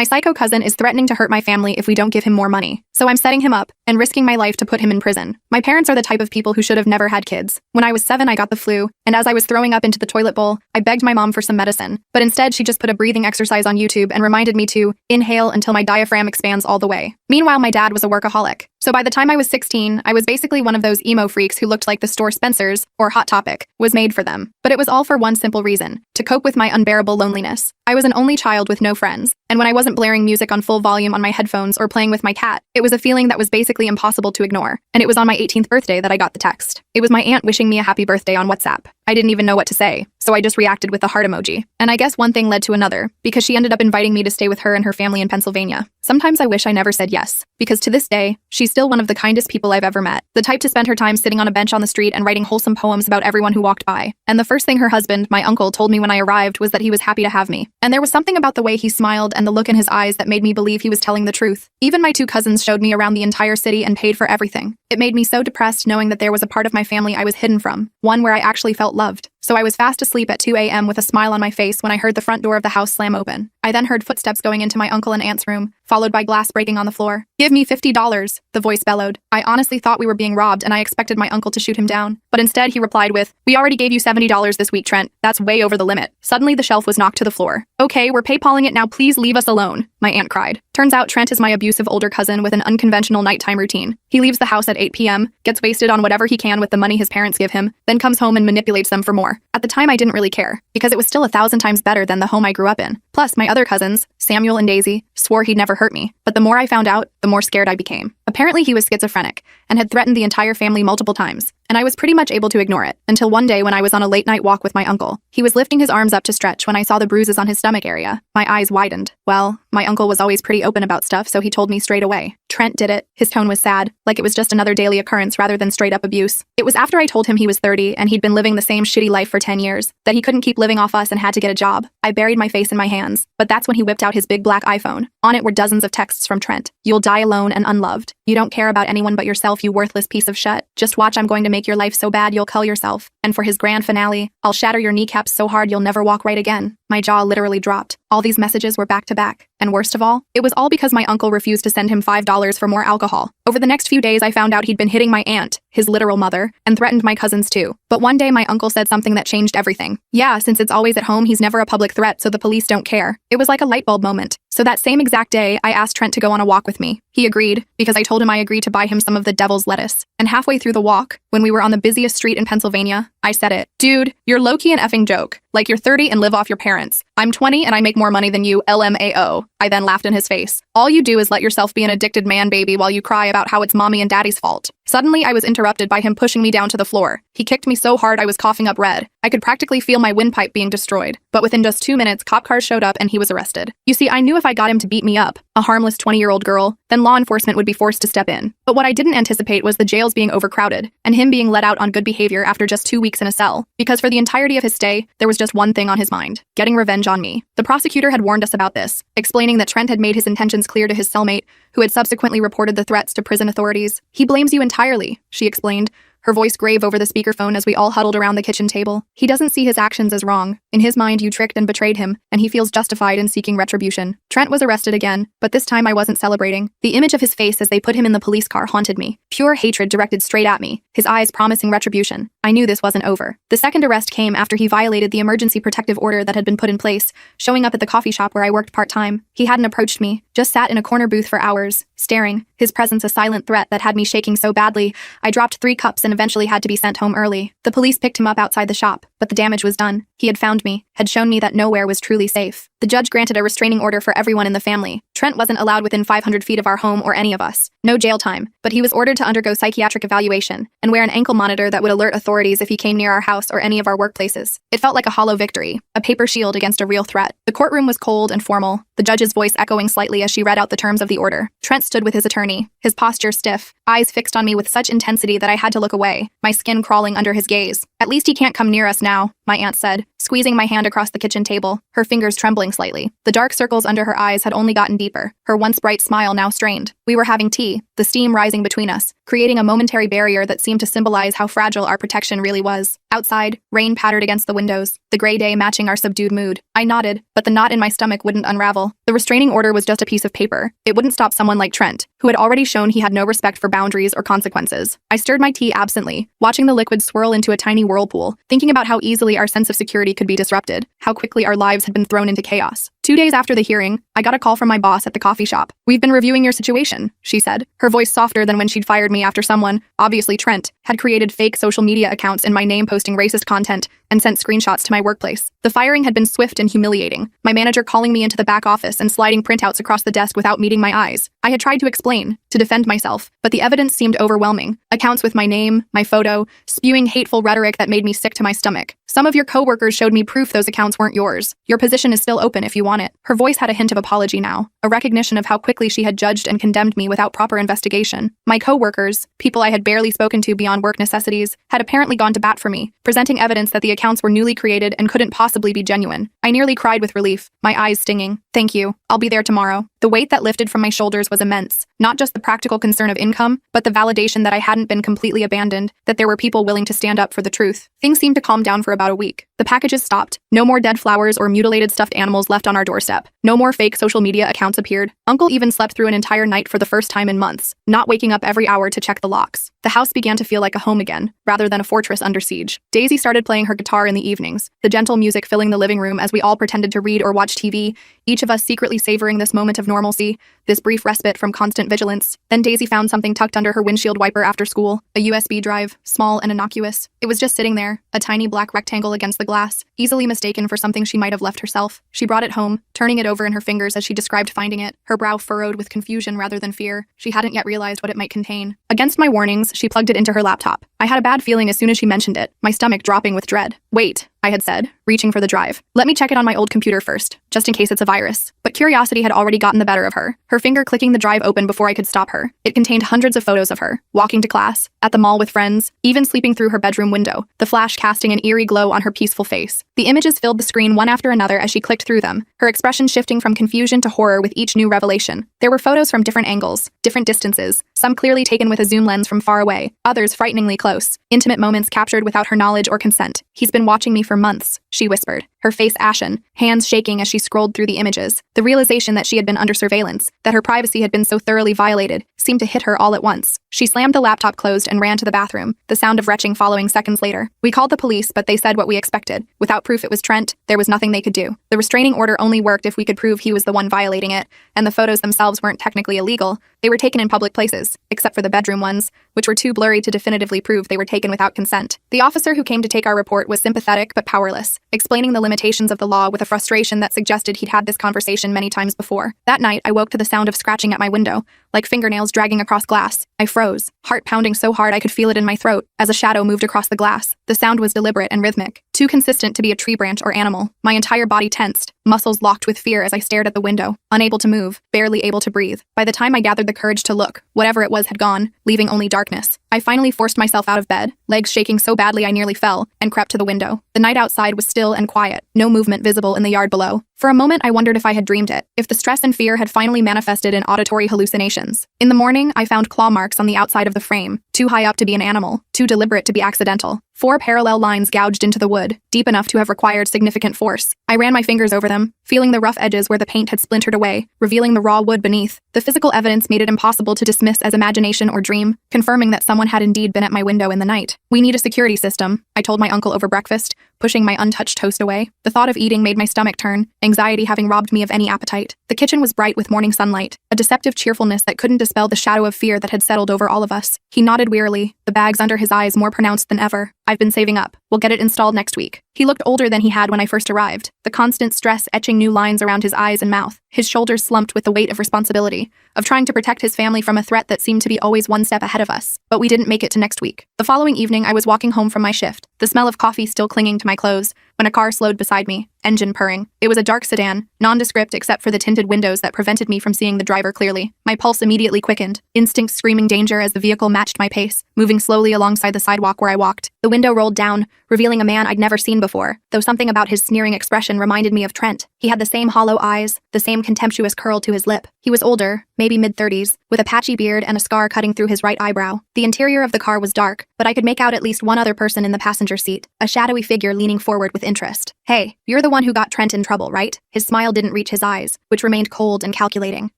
My psycho cousin is threatening to hurt my family if we don't give him more money. So I'm setting him up and risking my life to put him in prison. My parents are the type of people who should have never had kids. When I was 7, I got the flu, and as I was throwing up into the toilet bowl, I begged my mom for some medicine. But instead, she just put a breathing exercise on YouTube and reminded me to inhale until my diaphragm expands all the way. Meanwhile, my dad was a workaholic. So by the time I was 16, I was basically one of those emo freaks who looked like the store Spencer's, or Hot Topic, was made for them. But it was all for one simple reason: to cope with my unbearable loneliness. I was an only child with no friends, and when I wasn't blaring music on full volume on my headphones or playing with my cat, it was a feeling that was basically impossible to ignore. And it was on my 18th birthday that I got the text. It was my aunt wishing me a happy birthday on WhatsApp. I didn't even know what to say, so I just reacted with the heart emoji. And I guess one thing led to another, because she ended up inviting me to stay with her and her family in Pennsylvania. Sometimes I wish I never said yes, because to this day, she's still one of the kindest people I've ever met. The type to spend her time sitting on a bench on the street and writing wholesome poems about everyone who walked by. And the first thing her husband, my uncle, told me when I arrived was that he was happy to have me. And there was something about the way he smiled and the look in his eyes that made me believe he was telling the truth. Even my 2 cousins showed me around the entire city and paid for everything. It made me so depressed knowing that there was a part of my family I was hidden from, one where I actually felt loved. So I was fast asleep at 2 a.m. with a smile on my face when I heard the front door of the house slam open. I then heard footsteps going into my uncle and aunt's room, followed by glass breaking on the floor. "Give me $50, the voice bellowed. I honestly thought we were being robbed and I expected my uncle to shoot him down. But instead he replied with, "We already gave you $70 this week, Trent. That's way over the limit." Suddenly the shelf was knocked to the floor. "Okay, we're PayPaling it now, please leave us alone," my aunt cried. Turns out Trent is my abusive older cousin with an unconventional nighttime routine. He leaves the house at 8 p.m., gets wasted on whatever he can with the money his parents give him, then comes home and manipulates them for more. At the time I didn't really care, because it was still 1,000 times better than the home I grew up in. Plus, my other cousins, Samuel and Daisy, swore he'd never hurt me. But the more I found out, the more scared I became. Apparently he was schizophrenic, and had threatened the entire family multiple times, and I was pretty much able to ignore it, until one day when I was on a late-night walk with my uncle. He was lifting his arms up to stretch when I saw the bruises on his stomach area. My eyes widened. Well, my uncle was always pretty open about stuff, so he told me straight away. Trent did it. His tone was sad, like it was just another daily occurrence rather than straight-up abuse. It was after I told him he was 30 and he'd been living the same shitty life for 10 years, that he couldn't keep living off us and had to get a job. I buried my face in my hands, but that's when he whipped out his big black iPhone. On it were dozens of texts from Trent. "You'll die alone and unloved. You don't care about anyone but yourself, you worthless piece of shit. Just watch, I'm going to make your life so bad you'll kill yourself. And for his grand finale, I'll shatter your kneecaps so hard you'll never walk right again." My jaw literally dropped. All these messages were back to back. And worst of all, it was all because my uncle refused to send him $5 for more alcohol. Over the next few days, I found out he'd been hitting my aunt, his literal mother, and threatened my cousins too. But one day my uncle said something that changed everything. Yeah, since it's always at home, he's never a public threat, so the police don't care. It was like a light bulb moment. So that same exact day, I asked Trent to go on a walk with me. He agreed, because I told him I agreed to buy him some of the devil's lettuce. And halfway through the walk, when we were on the busiest street in Pennsylvania, I said it. "Dude, you're low-key an effing joke. Like you're 30 and live off your parents. I'm 20 and I make more money than you, LMAO. I then laughed in his face. "All you do is let yourself be an addicted man baby while you cry about how it's mommy and daddy's fault." Suddenly, I was interrupted by him pushing me down to the floor. He kicked me so hard I was coughing up red. I could practically feel my windpipe being destroyed. But within just 2 minutes, cop cars showed up and he was arrested. You see, I knew if I got him to beat me up, a harmless 20-year-old girl, then law enforcement would be forced to step in. But what I didn't anticipate was the jails being overcrowded, and him being let out on good behavior after just 2 weeks in a cell. Because for the entirety of his stay, there was just one thing on his mind: getting revenge on me. The prosecutor had warned us about this, explaining that Trent had made his intentions clear to his cellmate, who had subsequently reported the threats to prison authorities. "He blames you entirely," she explained, her voice grave over the speakerphone as we all huddled around the kitchen table. "He doesn't see his actions as wrong. In his mind, you tricked and betrayed him, and he feels justified in seeking retribution." Trent was arrested again, but this time I wasn't celebrating. The image of his face as they put him in the police car haunted me. Pure hatred directed straight at me, his eyes promising retribution. I knew this wasn't over. The second arrest came after he violated the emergency protective order that had been put in place, showing up at the coffee shop where I worked part-time. He hadn't approached me, just sat in a corner booth for hours, staring, his presence a silent threat that had me shaking so badly, I dropped 3 cups and eventually had to be sent home early. The police picked him up outside the shop, but the damage was done. He had found me, had shown me that nowhere was truly safe. The judge granted a restraining order for everyone in the family. Trent wasn't allowed within 500 feet of our home or any of us. No jail time, but he was ordered to undergo psychiatric evaluation and wear an ankle monitor that would alert authorities if he came near our house or any of our workplaces. It felt like a hollow victory, a paper shield against a real threat. The courtroom was cold and formal, the judge's voice echoing slightly as she read out the terms of the order. Trent stood with his attorney, his posture stiff, eyes fixed on me with such intensity that I had to look away, my skin crawling under his gaze. "At least he can't come near us now," my aunt said, squeezing my hand across the kitchen table, her fingers trembling slightly. The dark circles under her eyes had only gotten deeper, her once bright smile now strained. We were having tea, the steam rising between us, creating a momentary barrier that seemed to symbolize how fragile our protection really was. Outside, rain pattered against the windows, the gray day matching our subdued mood. I nodded, but the knot in my stomach wouldn't unravel. The restraining order was just a piece of paper. It wouldn't stop someone like Trent, who had already shown he had no respect for boundaries or consequences. I stirred my tea absently, watching the liquid swirl into a tiny whirlpool, thinking about how easily our sense of security could be disrupted, how quickly our lives had been thrown into chaos. 2 days after the hearing, I got a call from my boss at the coffee shop. "We've been reviewing your situation," she said, her voice softer than when she'd fired me after someone, obviously Trent, had created fake social media accounts in my name posting racist content and sent screenshots to my workplace. The firing had been swift and humiliating, my manager calling me into the back office and sliding printouts across the desk without meeting my eyes. I had tried to explain, to defend myself, but the evidence seemed overwhelming. Accounts with my name, my photo, spewing hateful rhetoric that made me sick to my stomach. "Some of your coworkers showed me proof those accounts weren't yours. Your position is still open if you want it." Her voice had a hint of apology now, a recognition of how quickly she had judged and condemned me without proper investigation. My coworkers, people I had barely spoken to beyond work necessities, had apparently gone to bat for me, presenting evidence that the accounts were newly created and couldn't possibly be genuine. I nearly cried with relief, my eyes stinging. "Thank you. I'll be there tomorrow." The weight that lifted from my shoulders was immense, not just the practical concern of income, but the validation that I hadn't been completely abandoned, that there were people willing to stand up for the truth. Things seemed to calm down for about a week. The packages stopped. No more dead flowers or mutilated stuffed animals left on our doorstep. No more fake social media accounts appeared. Uncle even slept through an entire night for the first time in months, not waking up every hour to check the locks. The house began to feel like a home again, rather than a fortress under siege. Daisy started playing her guitar in the evenings, the gentle music filling the living room as we all pretended to read or watch TV, each of us secretly savoring this moment of normalcy, this brief respite from constant vigilance. Then Daisy found something tucked under her windshield wiper after school, a USB drive, small and innocuous. It was just sitting there, a tiny black rectangle against the glass, easily mistaken for something she might have left herself. She brought it home, turning it over in her fingers as she described finding it, her brow furrowed with confusion rather than fear. She hadn't yet realized what it might contain. Against my warnings, she plugged it into her laptop. I had a bad feeling as soon as she mentioned it, my stomach dropping with dread. "Wait," I had said, reaching for the drive. "Let me check it on my old computer first, just in case it's a virus." But curiosity had already gotten the better of her, her finger clicking the drive open before I could stop her. It contained hundreds of photos of her, walking to class, at the mall with friends, even sleeping through her bedroom window, the flash casting an eerie glow on her peaceful face. The images filled the screen one after another as she clicked through them, her expression shifting from confusion to horror with each new revelation. There were photos from different angles, different distances, some clearly taken with a zoom lens from far away, others frighteningly close, intimate moments captured without her knowledge or consent. "He's been watching me for months," she whispered, her face ashen, hands shaking as she scrolled through the images. The realization that she had been under surveillance, that her privacy had been so thoroughly violated, seemed to hit her all at once. She slammed the laptop closed and ran to the bathroom, the sound of retching following seconds later. We called the police, but they said what we expected. Without proof it was Trent, there was nothing they could do. The restraining order only worked if we could prove he was the one violating it, and the photos themselves weren't technically illegal. They were taken in public places, except for the bedroom ones, which were too blurry to definitively prove they were taken without consent. The officer who came to take our report was sympathetic but powerless, explaining the limitations of the law with a frustration that suggested he'd had this conversation many times before. That night, I woke to the sound of scratching at my window, like fingernails dragging across glass. I froze, heart pounding so hard I could feel it in my throat, as a shadow moved across the glass. The sound was deliberate and rhythmic, too consistent to be a tree branch or animal. My entire body tensed, muscles locked with fear as I stared at the window, unable to move, barely able to breathe. By the time I gathered the courage to look, whatever it was had gone, leaving only darkness. I finally forced myself out of bed, legs shaking so badly I nearly fell, and crept to the window. The night outside was still and quiet, no movement visible in the yard below. For a moment, I wondered if I had dreamed it, if the stress and fear had finally manifested in auditory hallucinations. In the morning, I found claw marks on the outside of the frame, too high up to be an animal, too deliberate to be accidental. 4 parallel lines gouged into the wood, deep enough to have required significant force. I ran my fingers over them, feeling the rough edges where the paint had splintered away, revealing the raw wood beneath. The physical evidence made it impossible to dismiss as imagination or dream, confirming that someone had indeed been at my window in the night. "We need a security system," I told my uncle over breakfast, pushing my untouched toast away. The thought of eating made my stomach turn, anxiety having robbed me of any appetite. The kitchen was bright with morning sunlight, a deceptive cheerfulness that couldn't dispel the shadow of fear that had settled over all of us. He nodded wearily, the bags under his eyes more pronounced than ever. "I've been saving up. We'll get it installed next week." He looked older than he had when I first arrived, the constant stress etching new lines around his eyes and mouth. His shoulders slumped with the weight of responsibility, of trying to protect his family from a threat that seemed to be always one step ahead of us. But we didn't make it to next week. The following evening, I was walking home from my shift, the smell of coffee still clinging to my clothes, when a car slowed beside me, engine purring. It was a dark sedan, nondescript except for the tinted windows that prevented me from seeing the driver clearly. My pulse immediately quickened, instinct screaming danger as the vehicle matched my pace, moving slowly alongside the sidewalk where I walked. The window rolled down, revealing a man I'd never seen before, though something about his sneering expression reminded me of Trent. He had the same hollow eyes, the same contemptuous curl to his lip. He was older, maybe mid-30s, with a patchy beard and a scar cutting through his right eyebrow. The interior of the car was dark, but I could make out at least one other person in the passenger seat, a shadowy figure leaning forward with interest. "Hey, you're the one who got Trent in trouble, right?" His smile didn't reach his eyes, which remained cold and calculating.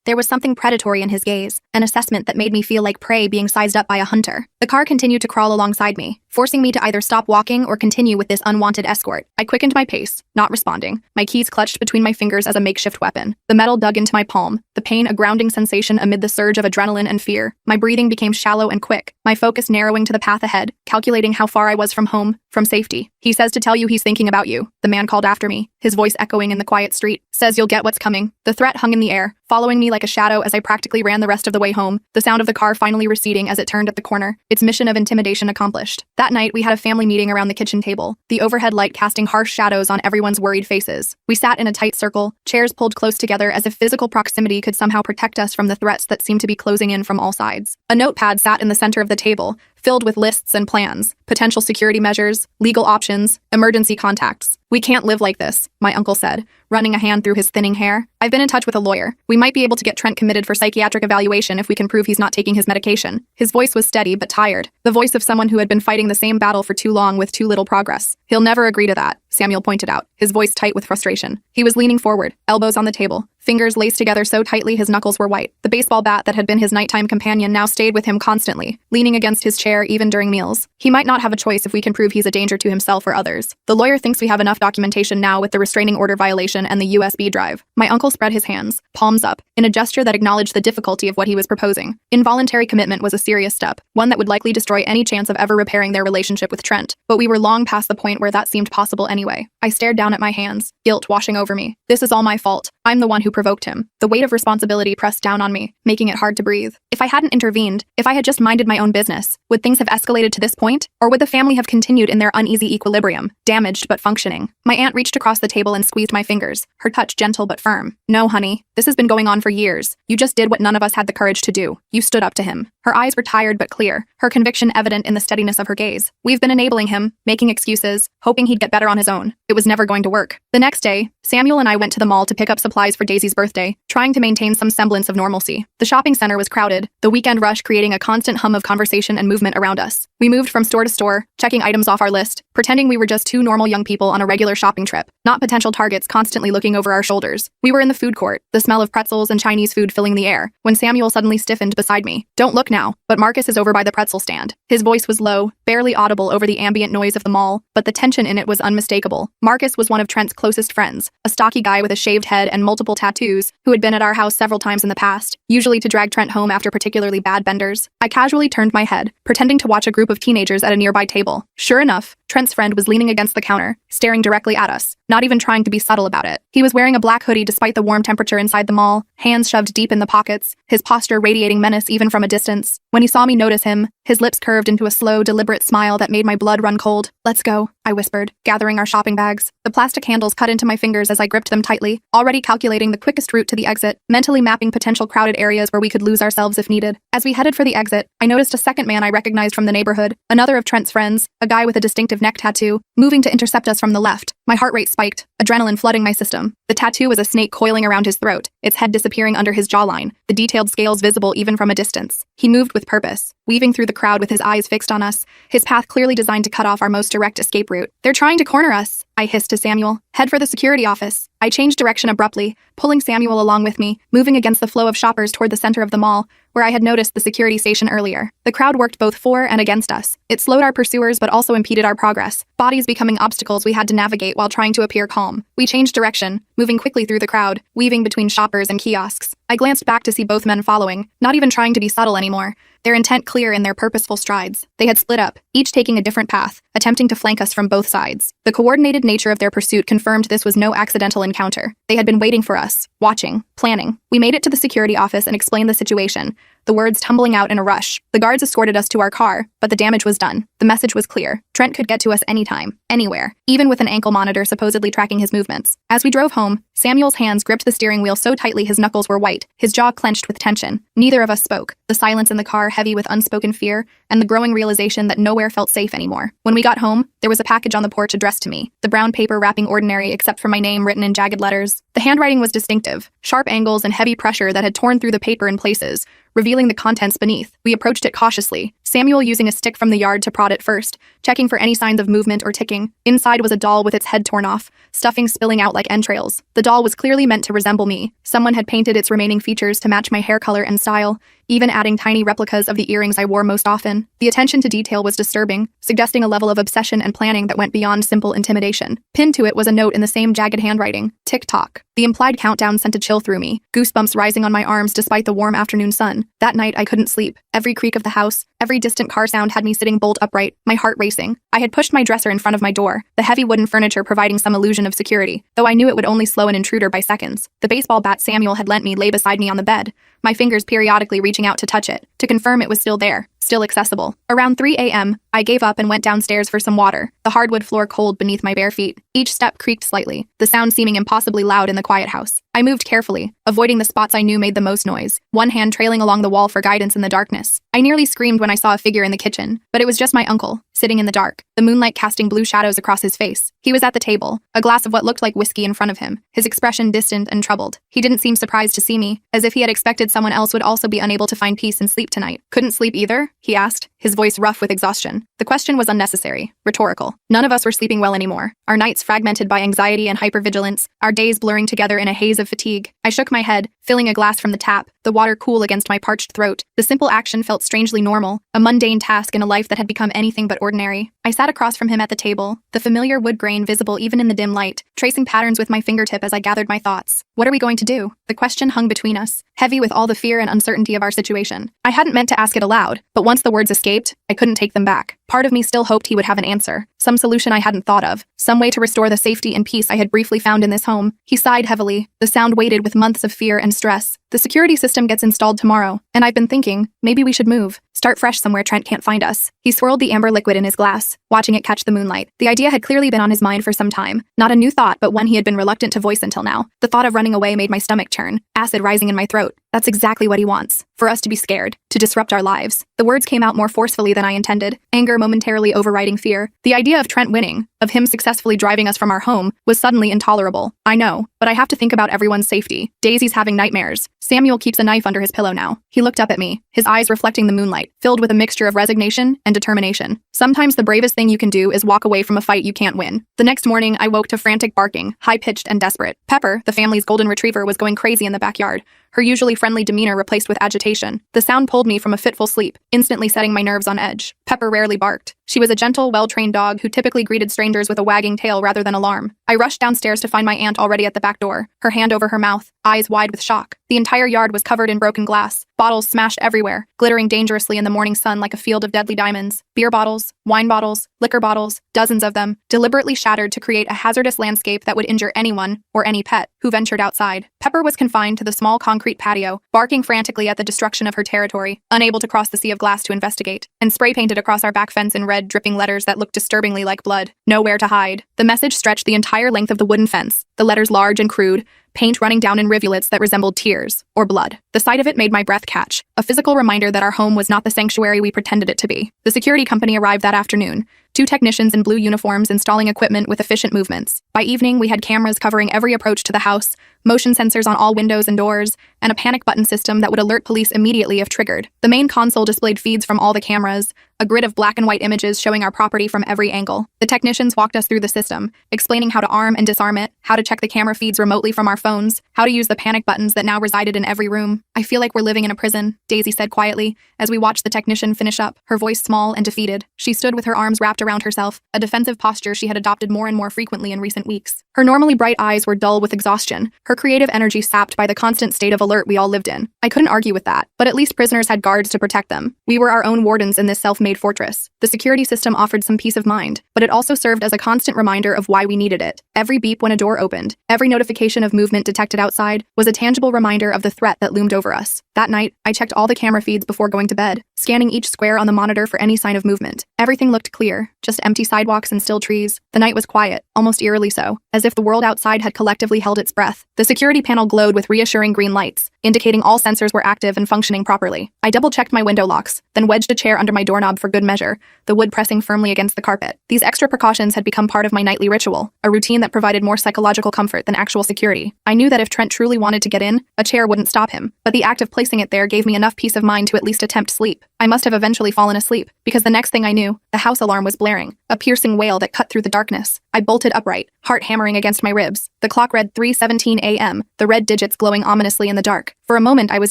There was something predatory in his gaze, an assessment that made me feel like prey being sized up by a hunter. The car continued to crawl alongside me, forcing me to either stop walking or continue with this unwanted escort. I quickened my pace, not responding, my keys clutched between my fingers as a makeshift weapon. The metal dug into my palm, the pain a grounding sensation amid the surge of adrenaline and fear. My breathing became shallow and quick, my focus narrowing to the path ahead, calculating how far I was from home, from safety. "He says to tell you he's thinking about you," the man called after me, his voice echoing in the quiet street. "Says you'll get what's coming." The threat hung in the air, following me like a shadow as I practically ran the rest of the way home, the sound of the car finally receding as it turned at the corner, its mission of intimidation accomplished. That night, we had a family meeting around the kitchen table, the overhead light casting harsh shadows on everyone's worried faces. We sat in a tight circle, chairs pulled close together as if physical proximity could somehow protect us from the threats that seemed to be closing in from all sides. A notepad sat in the center of the table, filled with lists and plans, potential security measures, legal options, emergency contacts. "We can't live like this," my uncle said, running a hand through his thinning hair. "I've been in touch with a lawyer. We might be able to get Trent committed for psychiatric evaluation if we can prove he's not taking his medication." His voice was steady but tired, the voice of someone who had been fighting the same battle for too long with too little progress. "He'll never agree to that," Samuel pointed out, his voice tight with frustration. He was leaning forward, elbows on the table, fingers laced together so tightly his knuckles were white. The baseball bat that had been his nighttime companion now stayed with him constantly, leaning against his chair even during meals. "He might not have a choice if we can prove he's a danger to himself or others. The lawyer thinks we have enough documentation now with the restraining order violation and the USB drive." My uncle spread his hands, palms up, in a gesture that acknowledged the difficulty of what he was proposing. Involuntary commitment was a serious step, one that would likely destroy any chance of ever repairing their relationship with Trent, but we were long past the point where that seemed possible anyway. I stared down at my hands, guilt washing over me. This is all my fault. I'm the one who provoked him. The weight of responsibility pressed down on me, making it hard to breathe. If I hadn't intervened, if I had just minded my own business, would things have escalated to this point? Or would the family have continued in their uneasy equilibrium, damaged but functioning? My aunt reached across the table and squeezed my fingers, her touch gentle but firm. "No, honey. This has been going on for years. You just did what none of us had the courage to do. You stood up to him." Her eyes were tired but clear, her conviction evident in the steadiness of her gaze. "We've been enabling him, making excuses, hoping he'd get better on his own. It was never going to work." The next day, Samuel and I went to the mall to pick up supplies for Daisy's birthday, trying to maintain some semblance of normalcy. The shopping center was crowded, the weekend rush creating a constant hum of conversation and movement around us. We moved from store to store, checking items off our list, pretending we were just two normal young people on a regular shopping trip, not potential targets constantly looking over our shoulders. We were in the food court, the smell of pretzels and Chinese food filling the air, when Samuel suddenly stiffened beside me. "Don't look now, but Marcus is over by the pretzel stand." His voice was low, barely audible over the ambient noise of the mall, but the tension in it was unmistakable. Marcus was one of Trent's closest friends, a stocky guy with a shaved head and multiple tattoos, who had been at our house several times in the past, usually to drag Trent home after particularly bad benders. I casually turned my head, pretending to watch a group of teenagers at a nearby table. Sure enough, Trent's friend was leaning against the counter, staring directly at us, not even trying to be subtle about it. He was wearing a black hoodie despite the warm temperature inside the mall, hands shoved deep in the pockets, his posture radiating menace even from a distance. When he saw me notice him, his lips curved into a slow, deliberate smile that made my blood run cold. "Let's go," I whispered, gathering our shopping bags. The plastic handles cut into my fingers as I gripped them tightly, already calculating the quickest route to the exit, mentally mapping potential crowded areas where we could lose ourselves if needed. As we headed for the exit, I noticed a second man I recognized from the neighborhood, another of Trent's friends, a guy with a distinctive neck tattoo, moving to intercept us from the left. My heart rate spiked, adrenaline flooding my system. The tattoo was a snake coiling around his throat, its head disappearing under his jawline, the detailed scales visible even from a distance. He moved with purpose, weaving through the crowd with his eyes fixed on us, his path clearly designed to cut off our most direct escape route. "They're trying to corner us," I hissed to Samuel. "Head for the security office." I changed direction abruptly, pulling Samuel along with me, moving against the flow of shoppers toward the center of the mall, where I had noticed the security station earlier. The crowd worked both for and against us. It slowed our pursuers but also impeded our progress, bodies becoming obstacles we had to navigate while trying to appear calm. We changed direction, moving quickly through the crowd, weaving between shoppers and kiosks. I glanced back to see both men following, not even trying to be subtle anymore, their intent clear in their purposeful strides. They had split up, each taking a different path, attempting to flank us from both sides. The coordinated nature of their pursuit confirmed this was no accidental encounter. They had been waiting for us, watching, planning. We made it to the security office and explained the situation, the words tumbling out in a rush. The guards escorted us to our car, but the damage was done. The message was clear. Trent could get to us anytime, anywhere, even with an ankle monitor supposedly tracking his movements. As we drove home, Samuel's hands gripped the steering wheel so tightly his knuckles were white, his jaw clenched with tension. Neither of us spoke, the silence in the car heavy with unspoken fear and the growing realization that nowhere felt safe anymore. When we got home, there was a package on the porch addressed to me, the brown paper wrapping ordinary except for my name written in jagged letters. The handwriting was distinctive, sharp angles and heavy pressure that had torn through the paper in places, revealing the contents beneath. We approached it cautiously, Samuel using a stick from the yard to prod it first, checking for any signs of movement or ticking. Inside was a doll with its head torn off, stuffing spilling out like entrails. The doll was clearly meant to resemble me. Someone had painted its remaining features to match my hair color and style, even adding tiny replicas of the earrings I wore most often. The attention to detail was disturbing, suggesting a level of obsession and planning that went beyond simple intimidation. Pinned to it was a note in the same jagged handwriting, "Tick-tock." The implied countdown sent a chill through me, goosebumps rising on my arms despite the warm afternoon sun. That night I couldn't sleep. Every creak of the house, every distant car sound had me sitting bolt upright, my heart racing. I had pushed my dresser in front of my door, the heavy wooden furniture providing some illusion of security, though I knew it would only slow an intruder by seconds. The baseball bat Samuel had lent me lay beside me on the bed, my fingers periodically reaching out to touch it, to confirm it was still there, still accessible. Around 3 a.m., I gave up and went downstairs for some water, the hardwood floor cold beneath my bare feet. Each step creaked slightly, the sound seeming impossibly loud in the quiet house. I moved carefully, avoiding the spots I knew made the most noise, one hand trailing along the wall for guidance in the darkness. I nearly screamed when I saw a figure in the kitchen, but it was just my uncle, sitting in the dark, the moonlight casting blue shadows across his face. He was at the table, a glass of what looked like whiskey in front of him, his expression distant and troubled. He didn't seem surprised to see me, as if he had expected someone else would also be unable to find peace and sleep tonight. "Couldn't sleep either?" he asked, his voice rough with exhaustion. The question was unnecessary, rhetorical. None of us were sleeping well anymore, our nights fragmented by anxiety and hypervigilance, our days blurring together in a haze of fatigue. I shook my head, filling a glass from the tap, the water cool against my parched throat. The simple action felt strangely normal, a mundane task in a life that had become anything but ordinary. I sat across from him at the table, the familiar wood grain visible even in the dim light, tracing patterns with my fingertip as I gathered my thoughts. What are we going to do? The question hung between us, heavy with all the fear and uncertainty of our situation. I hadn't meant to ask it aloud, but once the words escaped, I couldn't take them back. Part of me still hoped he would have an answer, some solution I hadn't thought of, some way to restore the safety and peace I had briefly found in this home. He sighed heavily, the sound weighted with months of fear and stress. "The security system gets installed tomorrow, and I've been thinking, maybe we should move. Start fresh somewhere Trent can't find us." He swirled the amber liquid in his glass, watching it catch the moonlight. The idea had clearly been on his mind for some time, not a new thought but one he had been reluctant to voice until now. The thought of running away made my stomach churn, acid rising in my throat. That's exactly what he wants, for us to be scared, to disrupt our lives. The words came out more forcefully than I intended, anger momentarily overriding fear. The idea of Trent winning, of him successfully driving us from our home, was suddenly intolerable. I know, but I have to think about everyone's safety. Daisy's having nightmares. Samuel keeps a knife under his pillow now. He looked up at me, his eyes reflecting the moonlight, filled with a mixture of resignation and determination. Sometimes the bravest thing you can do is walk away from a fight you can't win. The next morning, I woke to frantic barking, high-pitched and desperate. Pepper, the family's golden retriever, was going crazy in the backyard, her usually friendly demeanor replaced with agitation. The sound pulled me from a fitful sleep, instantly setting my nerves on edge. Pepper rarely barked. She was a gentle, well-trained dog who typically greeted strangers with a wagging tail rather than alarm. I rushed downstairs to find my aunt already at the back door, her hand over her mouth, eyes wide with shock. The entire yard was covered in broken glass, bottles smashed everywhere, glittering dangerously in the morning sun like a field of deadly diamonds. Beer bottles, wine bottles, liquor bottles, dozens of them, deliberately shattered to create a hazardous landscape that would injure anyone, or any pet, who ventured outside. Pepper was confined to the small concrete patio, barking frantically at the destruction of her territory, unable to cross the sea of glass to investigate, and spray-painted across our back fence in red, dripping letters that looked disturbingly like blood. "Nowhere to hide." The message stretched the entire length of the wooden fence, the letters large and crude, paint running down in rivulets that resembled tears, or blood. The sight of it made my breath catch, a physical reminder that our home was not the sanctuary we pretended it to be. The security company arrived that afternoon, 2 technicians in blue uniforms installing equipment with efficient movements. By evening, we had cameras covering every approach to the house, motion sensors on all windows and doors, and a panic button system that would alert police immediately if triggered. The main console displayed feeds from all the cameras, a grid of black and white images showing our property from every angle. The technicians walked us through the system, explaining how to arm and disarm it, how to check the camera feeds remotely from our phones, how to use the panic buttons that now resided in every room. "I feel like we're living in a prison," Daisy said quietly, as we watched the technician finish up, her voice small and defeated. She stood with her arms wrapped around herself, a defensive posture she had adopted more and more frequently in recent weeks. Her normally bright eyes were dull with exhaustion, her creative energy sapped by the constant state of alert we all lived in. I couldn't argue with that, but at least prisoners had guards to protect them. We were our own wardens in this self-made fortress. The security system offered some peace of mind, but it also served as a constant reminder of why we needed it. Every beep when a door opened, every notification of movement detected outside, was a tangible reminder of the threat that loomed over us. That night, I checked all the camera feeds before going to bed, scanning each square on the monitor for any sign of movement. Everything looked clear, just empty sidewalks and still trees. The night was quiet, almost eerily so. as if the world outside had collectively held its breath. The security panel glowed with reassuring green lights, indicating all sensors were active and functioning properly. I double-checked my window locks, then wedged a chair under my doorknob for good measure, the wood pressing firmly against the carpet. These extra precautions had become part of my nightly ritual, a routine that provided more psychological comfort than actual security. I knew that if Trent truly wanted to get in, a chair wouldn't stop him, but the act of placing it there gave me enough peace of mind to at least attempt sleep. I must have eventually fallen asleep, because the next thing I knew, the house alarm was blaring, a piercing wail that cut through the darkness. I bolted upright, heart hammering against my ribs. The clock read 3:17 a.m., the red digits glowing ominously in the dark. For a moment, I was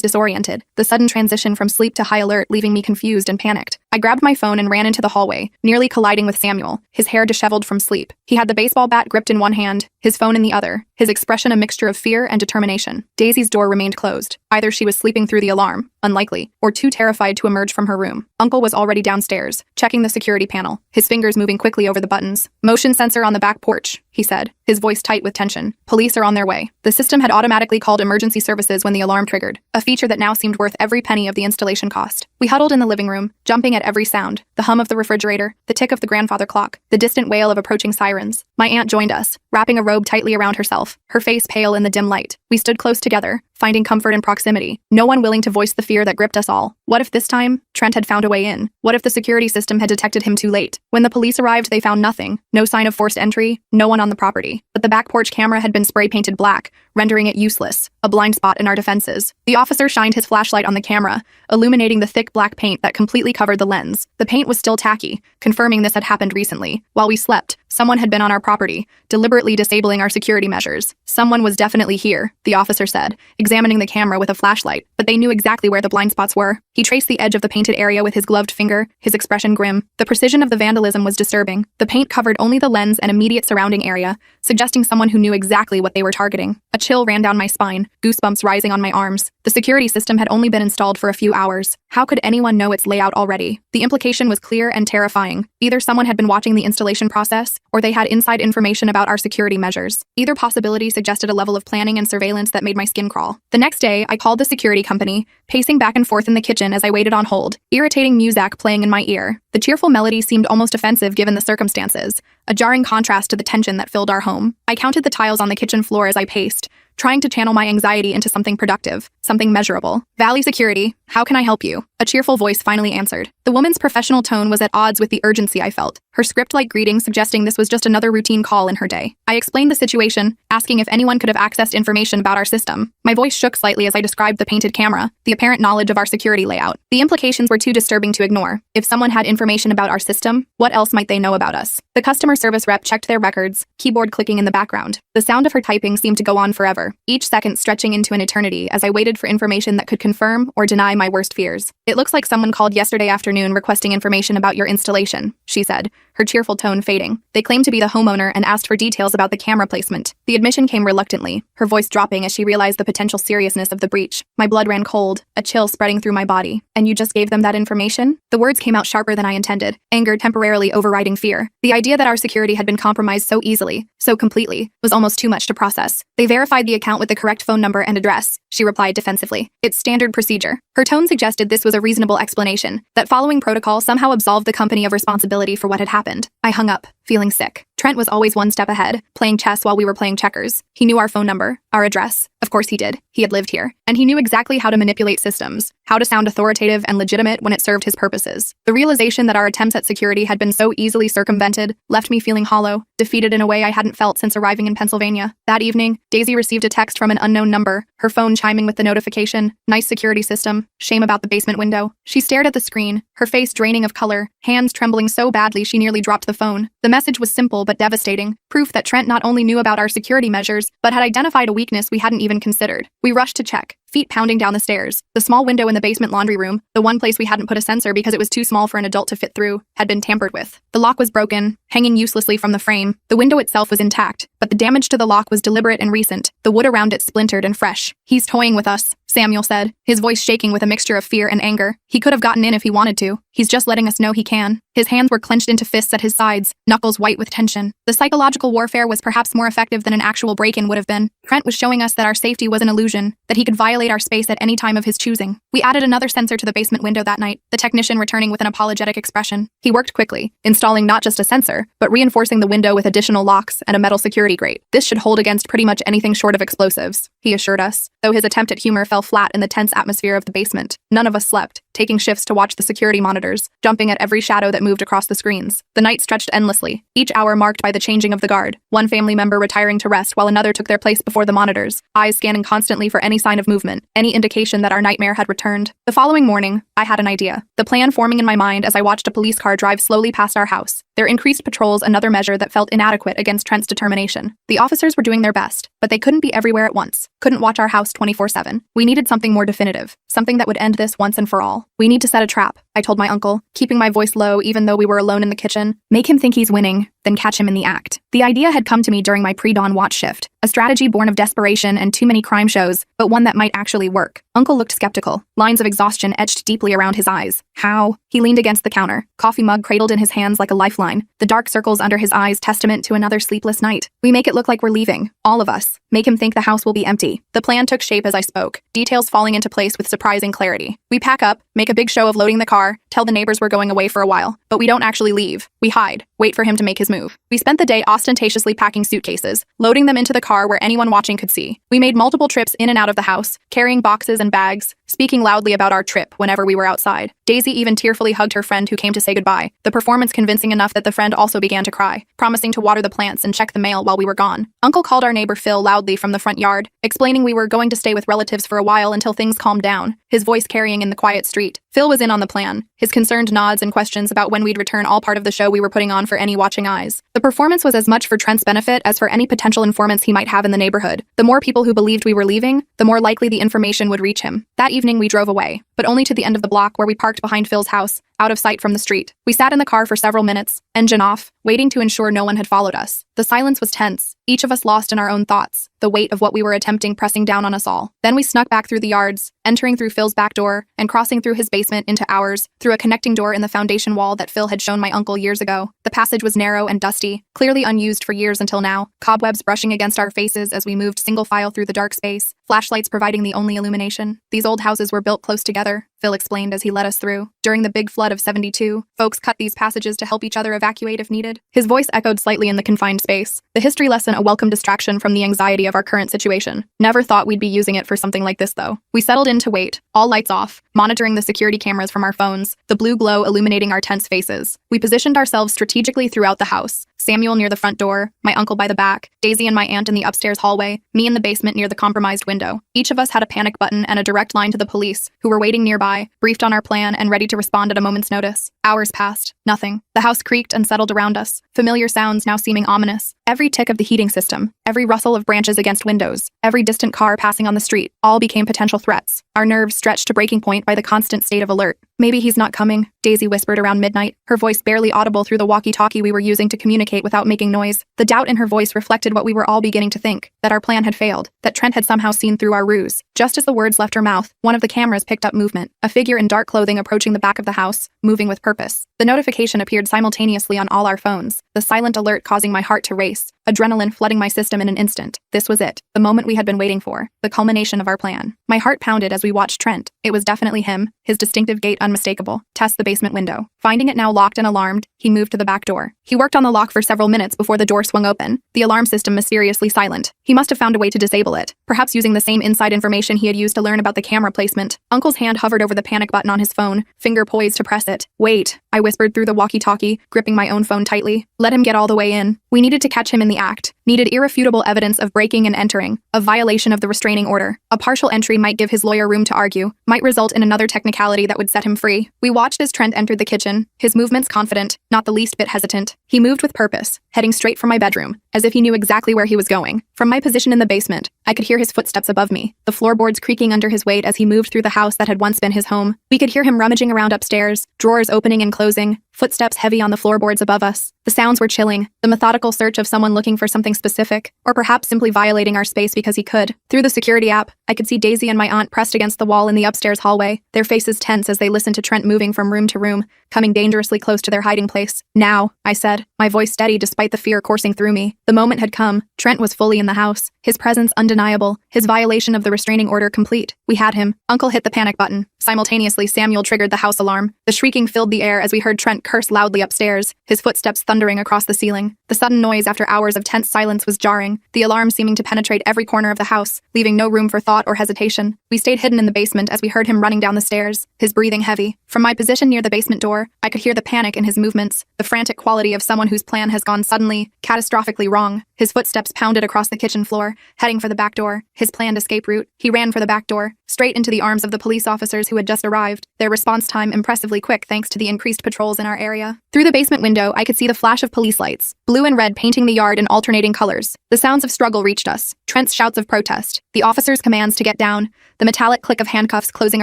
disoriented, the sudden transition from sleep to high alert leaving me confused and panicked. I grabbed my phone and ran into the hallway, nearly colliding with Samuel, his hair disheveled from sleep. He had the baseball bat gripped in one hand, his phone in the other, his expression a mixture of fear and determination. Daisy's door remained closed. Either she was sleeping through the alarm, unlikely, or too terrified to emerge from her room. Uncle was already downstairs, checking the security panel, his fingers moving quickly over the buttons. "Motion sensor on the back porch," he said, his voice tight with tension. "Police are on their way." The system had automatically called emergency services when the alarm triggered, a feature that now seemed worth every penny of the installation cost. We huddled in the living room, jumping at every sound, the hum of the refrigerator, the tick of the grandfather clock, the distant wail of approaching sirens. My aunt joined us, wrapping a robe tightly around herself, her face pale in the dim light. We stood close together, finding comfort in proximity, no one willing to voice the fear that gripped us all. What if this time, Trent had found a way in? What if the security system had detected him too late? When the police arrived, they found nothing, no sign of forced entry, no one on the property. But the back porch camera had been spray-painted black, rendering it useless, a blind spot in our defenses. The officer shined his flashlight on the camera, illuminating the thick black paint that completely covered the lens. The paint was still tacky, confirming this had happened recently. While we slept, someone had been on our property, deliberately disabling our security measures. Someone was definitely here, the officer said, examining the camera with a flashlight, but they knew exactly where the blind spots were. He traced the edge of the painted area with his gloved finger, his expression grim. The precision of the vandalism was disturbing. The paint covered only the lens and immediate surrounding area, suggesting someone who knew exactly what they were targeting. A chill ran down my spine, goosebumps rising on my arms. The security system had only been installed for a few hours. How could anyone know its layout already? The implication was clear and terrifying. Either someone had been watching the installation process, or they had inside information about our security measures. Either possibility suggested a level of planning and surveillance that made my skin crawl. The next day, I called the security company, pacing back and forth in the kitchen as I waited on hold, irritating music playing in my ear. The cheerful melody seemed almost offensive given the circumstances, a jarring contrast to the tension that filled our home. I counted the tiles on the kitchen floor as I paced, trying to channel my anxiety into something productive, something measurable. "Valley Security, how can I help you?" A cheerful voice finally answered. The woman's professional tone was at odds with the urgency I felt, her script-like greeting suggesting this was just another routine call in her day. I explained the situation, asking if anyone could have accessed information about our system. My voice shook slightly as I described the painted camera, the apparent knowledge of our security layout. The implications were too disturbing to ignore. If someone had information about our system, what else might they know about us? The customer service rep checked their records, keyboard clicking in the background. The sound of her typing seemed to go on forever, each second stretching into an eternity as I waited for information that could confirm or deny my worst fears. "It looks like someone called yesterday afternoon requesting information about your installation," she said, her cheerful tone fading. "They claimed to be the homeowner and asked for details about the camera placement." The admission came reluctantly, her voice dropping as she realized the potential seriousness of the breach. My blood ran cold, a chill spreading through my body. "And you just gave them that information?" The words came out sharper than I intended, anger temporarily overriding fear. The idea that our security had been compromised so easily, so completely, was almost too much to process. "They verified the account with the correct phone number and address," she replied defensively. "It's standard procedure." Her tone suggested this was a reasonable explanation, that following protocol somehow absolved the company of responsibility for what had happened. I hung up, feeling sick. Trent was always one step ahead, playing chess while we were playing checkers. He knew our phone number, our address. Of course he did. He had lived here. And he knew exactly how to manipulate systems, how to sound authoritative and legitimate when it served his purposes. The realization that our attempts at security had been so easily circumvented left me feeling hollow, defeated in a way I hadn't felt since arriving in Pennsylvania. That evening, Daisy received a text from an unknown number, her phone chiming with the notification, "Nice security system. Shame about the basement window." She stared at the screen, her face draining of color, hands trembling so badly she nearly dropped the phone. The message was simple but devastating, proof that Trent not only knew about our security measures, but had identified a weakness we hadn't even considered. We rushed to check, feet pounding down the stairs. The small window in the basement laundry room, the one place we hadn't put a sensor because it was too small for an adult to fit through, had been tampered with. The lock was broken, hanging uselessly from the frame. The window itself was intact, but the damage to the lock was deliberate and recent, the wood around it splintered and fresh. "He's toying with us," Samuel said, his voice shaking with a mixture of fear and anger. "He could have gotten in if he wanted to. He's just letting us know he can." His hands were clenched into fists at his sides, knuckles white with tension. The psychological warfare was perhaps more effective than an actual break-in would have been. Trent was showing us that our safety was an illusion, that he could violate violate our space at any time of his choosing. We added another sensor to the basement window that night, the technician returning with an apologetic expression. He worked quickly, installing not just a sensor, but reinforcing the window with additional locks and a metal security grate. This should hold against pretty much anything short of explosives, he assured us, though his attempt at humor fell flat in the tense atmosphere of the basement. None of us slept, taking shifts to watch the security monitors, jumping at every shadow that moved across the screens. The night stretched endlessly, each hour marked by the changing of the guard, one family member retiring to rest while another took their place before the monitors, eyes scanning constantly for any sign of movement, any indication that our nightmare had returned. The following morning, I had an idea, the plan forming in my mind as I watched a police car drive slowly past our house. Their increased patrols another measure that felt inadequate against Trent's determination. The officers were doing their best, but they couldn't be everywhere at once, couldn't watch our house 24/7. We needed something more definitive, something that would end this once and for all. We need to set a trap, I told my uncle, keeping my voice low even though we were alone in the kitchen. Make him think he's winning, then catch him in the act. The idea had come to me during my pre-dawn watch shift, a strategy born of desperation and too many crime shows, but one that might actually work. Uncle looked skeptical, lines of exhaustion etched deeply around his eyes. How? He leaned against the counter, coffee mug cradled in his hands like a lifeline, the dark circles under his eyes testament to another sleepless night. We make it look like we're leaving, all of us. Make him think the house will be empty. The plan took shape as I spoke, details falling into place with surprising clarity. We pack up, make a big show of loading the car, tell the neighbors we're going away for a while, but we don't actually leave. We hide, wait for him to make his move. We spent the day ostentatiously packing suitcases, loading them into the car where anyone watching could see. We made multiple trips in and out of the house, carrying boxes and bags, speaking loudly about our trip whenever we were outside. Daisy even tearfully hugged her friend who came to say goodbye, the performance convincing enough that the friend also began to cry, promising to water the plants and check the mail while we were gone. Uncle called our neighbor Phil loudly from the front yard, explaining we were going to stay with relatives for a while until things calmed down, his voice carrying in the quiet street. Phil was in on the plan, his concerned nods and questions about when we'd return all part of the show we were putting on for any watching eyes. The performance was as much for Trent's benefit as for any potential informants he might have in the neighborhood. The more people who believed we were leaving, the more likely the information would reach him. That evening we drove away, but only to the end of the block where we parked behind Phil's house, out of sight from the street. We sat in the car for several minutes, engine off, waiting to ensure no one had followed us. The silence was tense, each of us lost in our own thoughts, the weight of what we were attempting pressing down on us all. Then we snuck back through the yards, entering through Phil's back door and crossing through his basement into ours, through a connecting door in the foundation wall that Phil had shown my uncle years ago. The passage was narrow and dusty, clearly unused for years until now, cobwebs brushing against our faces as we moved single file through the dark space, flashlights providing the only illumination. These old houses were built close together, Phil explained as he led us through. During the big flood of '72, folks cut these passages to help each other evacuate if needed. His voice echoed slightly in the confined space, the history lesson a welcome distraction from the anxiety of our current situation. Never thought we'd be using it for something like this though. We settled in to wait, all lights off, monitoring the security cameras from our phones, the blue glow illuminating our tense faces. We positioned ourselves strategically throughout the house, Samuel near the front door, my uncle by the back, Daisy and my aunt in the upstairs hallway, me in the basement near the compromised window. Each of us had a panic button and a direct line to the police, who were waiting nearby, briefed on our plan and ready to respond at a moment's notice. Hours passed. Nothing. The house creaked and settled around us, familiar sounds now seeming ominous. Every tick of the heating system, every rustle of branches against windows, every distant car passing on the street, all became potential threats. Our nerves stretched to breaking point by the constant state of alert. Maybe he's not coming, Daisy whispered around midnight, her voice barely audible through the walkie-talkie we were using to communicate without making noise. The doubt in her voice reflected what we were all beginning to think, that our plan had failed, that Trent had somehow seen through our ruse. Just as the words left her mouth, one of the cameras picked up movement, a figure in dark clothing approaching the back of the house, moving with purpose. The notification appeared simultaneously on all our phones, the silent alert causing my heart to race, adrenaline flooding my system in an instant. This was it, the moment we had been waiting for, the culmination of our plan. My heart pounded as we watched Trent. It was definitely him, his distinctive gait unmistakable. Test the basement window. Finding it now locked and alarmed, he moved to the back door. He worked on the lock for several minutes before the door swung open, the alarm system mysteriously silent. He must have found a way to disable it, perhaps using the same inside information he had used to learn about the camera placement. Uncle's hand hovered over the panic button on his phone, finger poised to press it. Wait, I whispered through the walkie-talkie, gripping my own phone tightly. Let him get all the way in. We needed to catch him in the act. Needed irrefutable evidence of breaking and entering, of violation of the restraining order. A partial entry might give his lawyer room to argue, might result in another technicality that would set him free. We watched as Trent entered the kitchen, his movements confident, not the least bit hesitant. He moved with purpose, heading straight for my bedroom, as if he knew exactly where he was going. From my position in the basement, I could hear his footsteps above me, the floorboards creaking under his weight as he moved through the house that had once been his home. We could hear him rummaging around upstairs, drawers opening and closing, footsteps heavy on the floorboards above us. The sounds were chilling, the methodical search of someone looking for something specific, or perhaps simply violating our space because he could. Through the security app, I could see Daisy and my aunt pressed against the wall in the upstairs hallway, their faces tense as they listened to Trent moving from room to room, coming dangerously close to their hiding place. Now, I said, my voice steady despite the fear coursing through me. The moment had come. Trent was fully in the house, his presence undeniable, his violation of the restraining order complete. We had him. Uncle hit the panic button. Simultaneously, Samuel triggered the house alarm. The shrieking filled the air as we heard Trent curse loudly upstairs, his footsteps thundering across the ceiling. The sudden noise after hours of tense silence was jarring, the alarm seeming to penetrate every corner of the house, leaving no room for thought or hesitation. We stayed hidden in the basement as we heard him running down the stairs, his breathing heavy. From my position near the basement door, I could hear the panic in his movements, the frantic quality of someone whose plan has gone suddenly, catastrophically wrong. His footsteps pounded across the kitchen floor, heading for the back door, his planned escape route. He ran for the back door, straight into the arms of the police officers who had just arrived, their response time impressively quick thanks to the increased patrols in our area. Through the basement window, I could see the flash of police lights, blue and red painting the yard in alternating colors. The sounds of struggle reached us, Trent's shouts of protest, the officer's commands to get down, the metallic click of handcuffs closing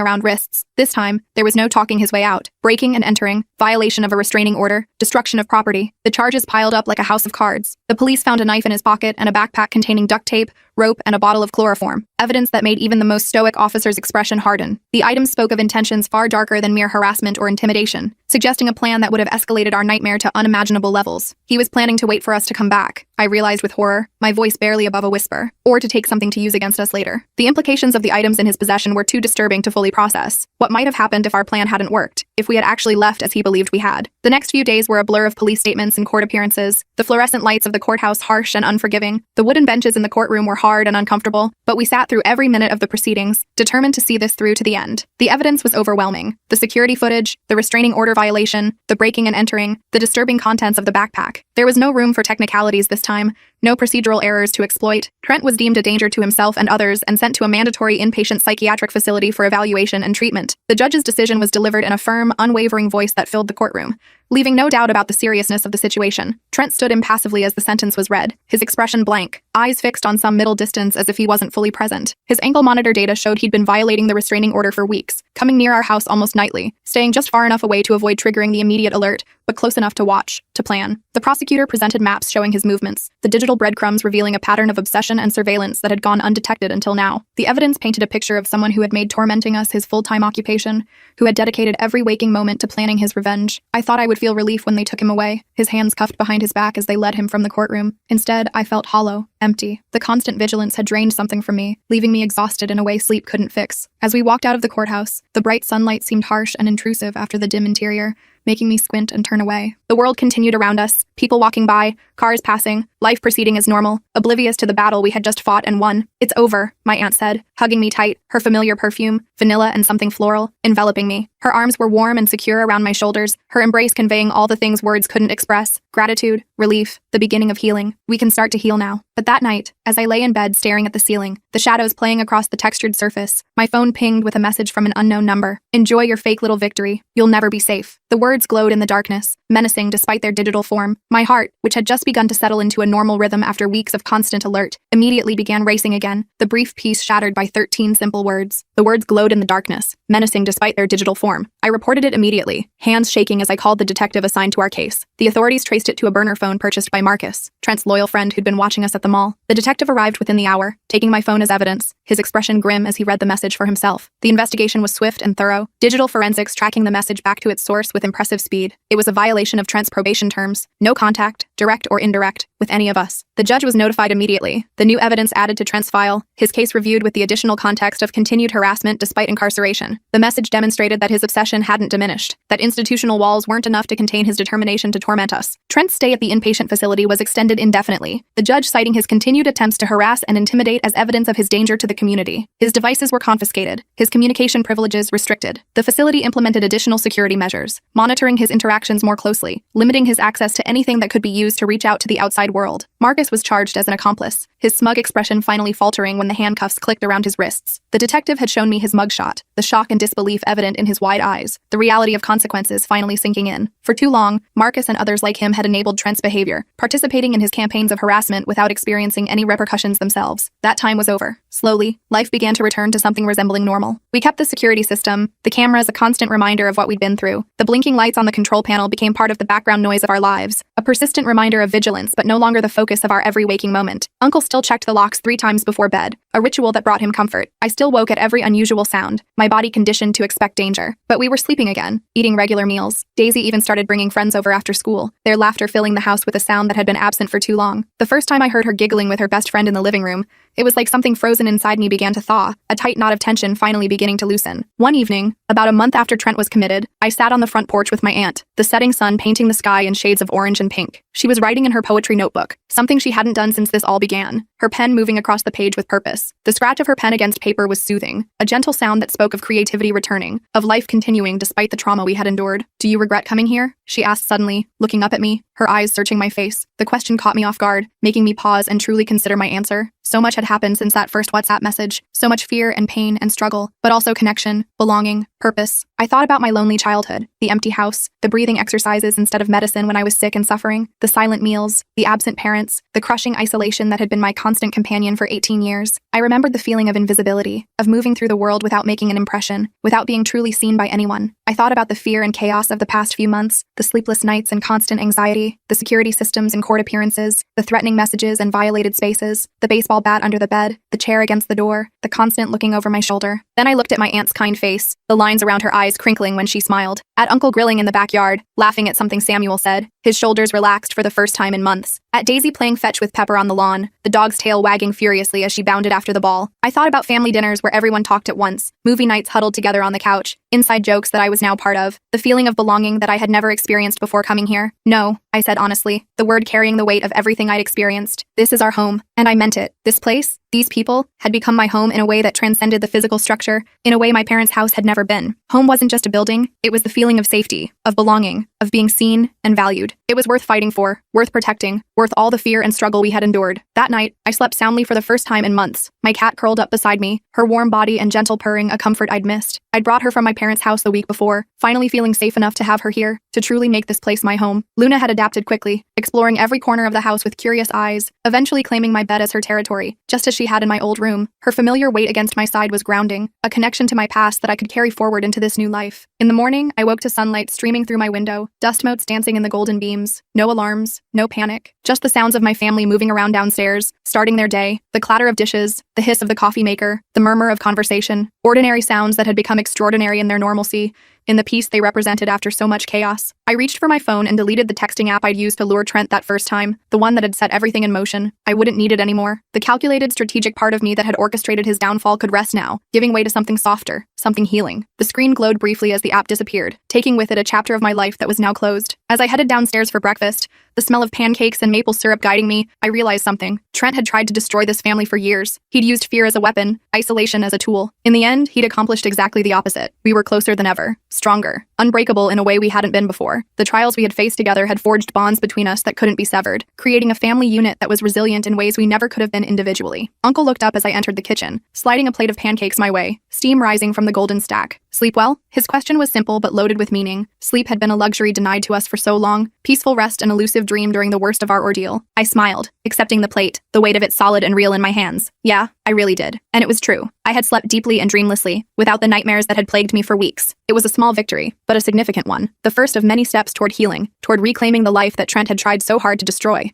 around wrists. This time, there was no talking his way out. Breaking and entering, violation of a restraining order, destruction of property. The charges piled up like a house of cards. The police found a knife in his pocket and a backpack containing duct tape, rope, and a bottle of chloroform, evidence that made even the most stoic officer's expression harden. The items spoke of intentions far darker than mere harassment or intimidation, suggesting a plan that would have escalated our nightmare to unimaginable levels. He was planning to wait for us to come back, I realized with horror, my voice barely above a whisper, or to take something to use against us later. The implications of the items in his possession were too disturbing to fully process. What might have happened if our plan hadn't worked, if we had actually left as he believed we had? The next few days were a blur of police statements and court appearances, the fluorescent lights of the courthouse harsh and unforgiving. The wooden benches in the courtroom were hard and uncomfortable, but we sat through every minute of the proceedings, determined to see this through to the end. The evidence was overwhelming. The security footage, the restraining order violation, the breaking and entering, the disturbing contents of the backpack. There was no room for technicalities this time, no procedural errors to exploit. Trent was deemed a danger to himself and others and sent to a mandatory inpatient psychiatric facility for evaluation and treatment. The judge's decision was delivered in a firm, unwavering voice that filled the courtroom, leaving no doubt about the seriousness of the situation. Trent stood impassively as the sentence was read, his expression blank, eyes fixed on some middle distance as if he wasn't fully present. His ankle monitor data showed he'd been violating the restraining order for weeks, coming near our house almost nightly, staying just far enough away to avoid triggering the immediate alert, but close enough to watch, to plan. The prosecutor presented maps showing his movements, the digital breadcrumbs revealing a pattern of obsession and surveillance that had gone undetected until now. The evidence painted a picture of someone who had made tormenting us his full-time occupation, who had dedicated every waking moment to planning his revenge. I thought I would feel relief when they took him away, his hands cuffed behind his back as they led him from the courtroom. Instead, I felt hollow, empty. The constant vigilance had drained something from me, leaving me exhausted in a way sleep couldn't fix. As we walked out of the courthouse, the bright sunlight seemed harsh and intrusive after the dim interior, making me squint and turn away. The world continued around us, people walking by, cars passing, life proceeding as normal, oblivious to the battle we had just fought and won. "It's over," my aunt said, hugging me tight, her familiar perfume, vanilla and something floral, enveloping me. Her arms were warm and secure around my shoulders, her embrace conveying all the things words couldn't express: gratitude, relief, the beginning of healing. We can start to heal now. But that night, as I lay in bed staring at the ceiling, the shadows playing across the textured surface, my phone pinged with a message from an unknown number. "Enjoy your fake little victory. You'll never be safe." The words glowed in the darkness, menacing despite their digital form. My heart, which had just begun to settle into a normal rhythm after weeks of constant alert, immediately began racing again, the brief peace shattered by 13 simple words. The words glowed in the darkness, menacing despite their digital form. I reported it immediately, hands shaking as I called the detective assigned to our case. The authorities traced it to a burner phone purchased by Marcus, Trent's loyal friend who'd been watching us at the mall. The detective arrived within the hour, taking my phone as evidence, his expression grim as he read the message for himself. The investigation was swift and thorough, digital forensics tracking the message back to its source with impressive speed. It was a violation of Trent's probation terms, no contact, direct or indirect, with any of us. The judge was notified immediately, the new evidence added to Trent's file, his case reviewed with the additional context of continued harassment despite incarceration. The message demonstrated that his obsession hadn't diminished, that institutional walls weren't enough to contain his determination to torment us. Trent's stay at the inpatient facility was extended indefinitely, the judge citing his continued attempts to harass and intimidate as evidence of his danger to the community. His devices were confiscated, his communication privileges restricted. The facility implemented additional security measures, monitoring his interactions more closely, limiting his access to anything that could be used to reach out to the outside world. Marcus was charged as an accomplice, his smug expression finally faltering when the handcuffs clicked around his wrists. The detective had shown me his mugshot, the shock and disbelief evident in his wide eyes, the reality of consequences finally sinking in. For too long, Marcus and others like him had enabled Trent's behavior, participating in his campaigns of harassment without experiencing any repercussions themselves. That time was over. Slowly, life began to return to something resembling normal. We kept the security system, the cameras a constant reminder of what we'd been through. The blinking lights on the control panel became part of the background noise of our lives, a persistent reminder of vigilance but no longer the focus of our every waking moment. Uncle still checked the locks 3 times before bed, a ritual that brought him comfort. I still woke at every unusual sound, my body conditioned to expect danger. But we were sleeping again, eating regular meals. Daisy even started bringing friends over after school, their laughter filling the house with a sound that had been absent for too long. The first time I heard her giggling with her best friend in the living room, it was like something frozen inside me began to thaw, a tight knot of tension finally beginning to loosen. One evening, about a month after Trent was committed, I sat on the front porch with my aunt, the setting sun painting the sky in shades of orange and pink. She was writing in her poetry notebook, something she hadn't done since this all began, her pen moving across the page with purpose. The scratch of her pen against paper was soothing, a gentle sound that spoke of creativity returning, of life continuing despite the trauma we had endured. "Do you regret coming here?" she asked suddenly, looking up at me, her eyes searching my face. The question caught me off guard, making me pause and truly consider my answer. So much had happened since that first WhatsApp message, so much fear and pain and struggle, but also connection, belonging, purpose. I thought about my lonely childhood, the empty house, the breathing exercises instead of medicine when I was sick and suffering, the silent meals, the absent parents, the crushing isolation that had been my constant companion for 18 years. I remembered the feeling of invisibility, of moving through the world without making an impression, without being truly seen by anyone. I thought about the fear and chaos of the past few months, the sleepless nights and constant anxiety, the security systems and court appearances, the threatening messages and violated spaces, the baseball bat under the bed, the chair against the door, the constant looking over my shoulder. Then I looked at my aunt's kind face, the lines around her eyes crinkling when she smiled, at Uncle grilling in the backyard, laughing at something Samuel said, his shoulders relaxed for the first time in months, at Daisy playing fetch with Pepper on the lawn, the dog's tail wagging furiously as she bounded after the ball. I thought about family dinners where everyone talked at once, movie nights huddled together on the couch, inside jokes that I was now part of, the feeling of belonging that I had never experienced before coming here. "No," I said honestly, the word carrying the weight of everything I'd experienced. "This is our home." And I meant it. This place, these people, had become my home in a way that transcended the physical structure, in a way my parents' house had never been. Home wasn't just a building, it was the feeling of safety, of belonging, of being seen and valued. It was worth fighting for, worth protecting, worth all the fear and struggle we had endured. That night, I slept soundly for the first time in months, my cat curled up beside me, her warm body and gentle purring a comfort I'd missed. I'd brought her from my parents' house the week before, finally feeling safe enough to have her here, to truly make this place my home. Luna had adapted quickly, exploring every corner of the house with curious eyes, eventually claiming my bed as her territory, just as she had in my old room. Her familiar weight against my side was grounding, a connection to my past that I could carry forward into this new life. In the morning, I woke to sunlight streaming through my window, dust motes dancing in the golden beams, no alarms, no panic, just the sounds of my family moving around downstairs, starting their day, the clatter of dishes, the hiss of the coffee maker, the murmur of conversation, ordinary sounds that had become extraordinary in their normalcy, in the peace they represented after so much chaos. I reached for my phone and deleted the texting app I'd used to lure Trent that first time, the one that had set everything in motion. I wouldn't need it anymore. The calculated, strategic part of me that had orchestrated his downfall could rest now, giving way to something softer, something healing. The screen glowed briefly as the app disappeared, taking with it a chapter of my life that was now closed. As I headed downstairs for breakfast, the smell of pancakes and maple syrup guiding me, I realized something. Trent had tried to destroy this family for years. He'd used fear as a weapon, isolation as a tool. In the end, he'd accomplished exactly the opposite. We were closer than ever, stronger, unbreakable in a way we hadn't been before. The trials we had faced together had forged bonds between us that couldn't be severed, creating a family unit that was resilient in ways we never could have been individually. Uncle looked up as I entered the kitchen, sliding a plate of pancakes my way, steam rising from the golden stack. "Sleep well?" His question was simple but loaded with meaning. Sleep had been a luxury denied to us for so long, peaceful rest an elusive dream during the worst of our ordeal. I smiled, accepting the plate, the weight of it solid and real in my hands. Yeah, I really did. And it was true. I had slept deeply and dreamlessly, without the nightmares that had plagued me for weeks. It was a small victory, but a significant one. The first of many steps toward healing, toward reclaiming the life that Trent had tried so hard to destroy.